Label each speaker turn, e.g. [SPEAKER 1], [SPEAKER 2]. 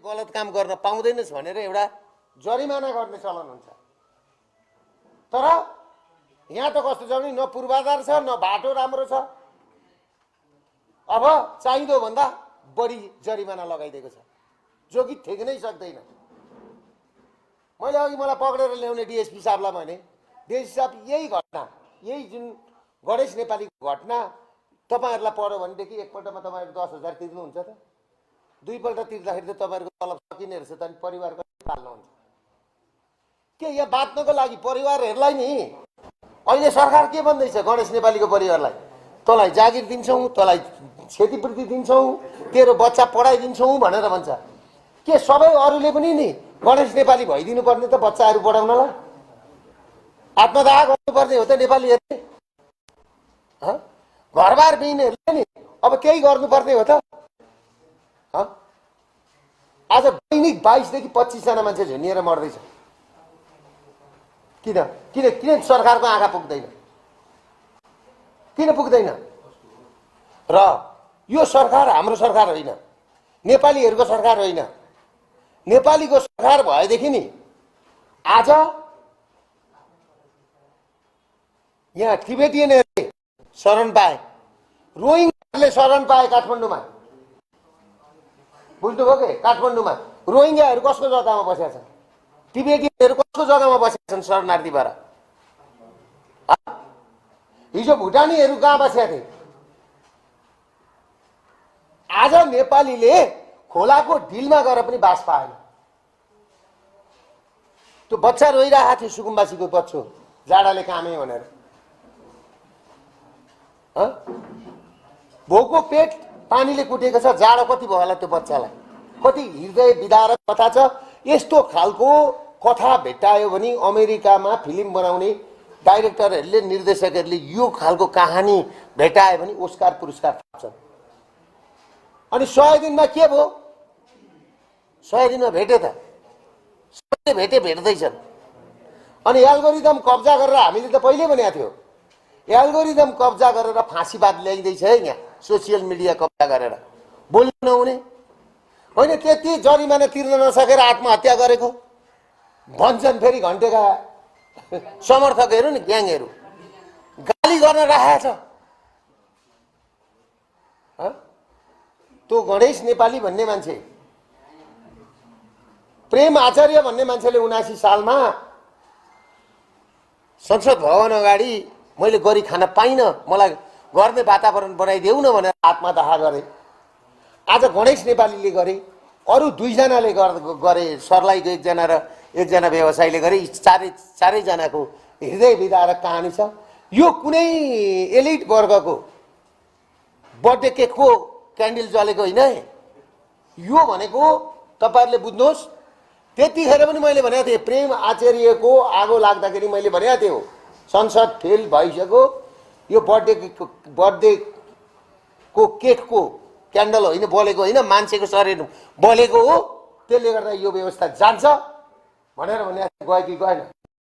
[SPEAKER 1] गलत काम गर्न पाउँदैनस् भनेर एउटा जरिमाना गर्ने चलन हुन्छ। तर यहाँ त कस्तो छ भने न पूर्वाधार छ न बाटो राम्रो छ, अब चाहिँदो भन्दा बढी जरिमाना लगाइदिएको छ, जो कि ठिक नै सक्दैन। मैले अघि मलाई पक्रेर ल्याउने डिएसपी साहबलाई भने, डिएसपी साहब यही घटना, यही जुन गणेश नेपालीको घटना तपाईहरुलाई पढ्यो भनेदेखि एकपल्टमा तपाईहरु 10,000 तिर्नुहुन्छ त, दुईपल्ट तिर्दाखेरि त तपाईहरुको तलब सकिने रहेछ त, अनि परिवार कसरी पाल्नुहुन्छ? के यहाँ बाँच्नको लागि परिवारहरूलाई नि अहिले सरकार के भन्दैछ? गणेश नेपालीको परिवारलाई तँलाई जागिर दिन्छौँ, तँलाई क्षतिपूर्ति दिन्छौँ, तेरो बच्चा पढाइदिन्छौँ भनेर भन्छ। के सबै अरूले पनि नि गणेश नेपाली भइदिनु पर्ने त बच्चाहरू पढाउनलाई? आत्मदाह गर्नुपर्ने हो त नेपालीहरूले? घरबार बिहिनेहरूले नि अब केही गर्नुपर्ने हो त? आज दैनिक 22 देखि 25 जना मान्छे झुनिएर मर्दैछ। किन किन किन सरकारको आँखा पुग्दैन? किन पुग्दैन? र यो सरकार हाम्रो सरकार होइन, नेपालीहरूको सरकार होइन। नेपालीको सरकार भएदेखि नि आज यहाँ टिबेटियनहरूले शरण पाए, रोहिङ्गाहरूले शरण पाए काठमाडौँमा। बुझ्नुभयो के? काठमाडौँमा रोहिङ्गाहरू कसको जग्गामा बसेका छन्? टिबेटियनहरू कसको जग्गामा बसेका छन् शरणार्थी भएर? हिजो भुटानीहरू कहाँ बसेका थिए? आज नेपालीले खोलाको ढिलमा गएर पनि बास पाएन। त्यो बच्चा रोइरहेको थियो, सुकुम्बासीको बच्चो, जाडाले कामे भनेर। भोको पेट पानीले कुटेको छ, जाडो कति भयो होला त्यो बच्चालाई? कति हृदय विदारक कथा छ। यस्तो खालको कथा भेट्टायो भने अमेरिकामा फिल्म बनाउने डाइरेक्टरहरूले, निर्देशकहरूले यो खालको कहानी भेट्टायो भने ओस्कार पुरस्कार थाप्छन्। अनि 100 दिनमा के भयो? 100 दिनमा भेटे त? सबैले भेट्दैछन्। अनि एल्गोरिदम कब्जा गरेर, हामीले त पहिले भनेको थियो, एल्गोरिदम कब्जा गरेर फाँसीवाद ल्याइँदैछ है यहाँ, सोसियल मिडिया कब्जा गरेर। बोल्नु नहुने होइन, त्यति जरिमाना तिर्न नसकेर आत्महत्या गरेको भन्छन् फेरि घन्टेका समर्थकहरू नि, ग्याङहरू गाली गर्न राखेको छ। त्यो गणेश नेपाली भन्ने मान्छे, प्रेम आचार्य भन्ने मान्छेले 79 सालमा संसद भवन अगाडि मैले गरी खान पाइनँ, मलाई गर्ने वातावरण बनाइदेऊ न भनेर आत्मदाह गरे। आज गणेश नेपालीले गरे, अरू 2 जनाले गरे, सर्लाहीको एकजना र एकजना व्यवसायीले गरे। चारैजनाको हृदय विदारक कहानी छ। यो कुनै एलिट वर्गको बर्थडे केकको क्यान्डल जलेको होइन। यो भनेको तपाईहरुले बुझ्नुहोस्। त्यतिखेर पनि मैले भनेको थिएँ, प्रेम आचार्यको आगो लाग्दाखेरि मैले भनेको थिएँ, संसद फेल भइसक्यो, यो बर्थडेको केकको क्यान्डल होइन बलेको, होइन मान्छेको शरीर बलेको हो, त्यसले गर्दा यो व्यवस्था जान्छ भनेर भने गयो कि गएन?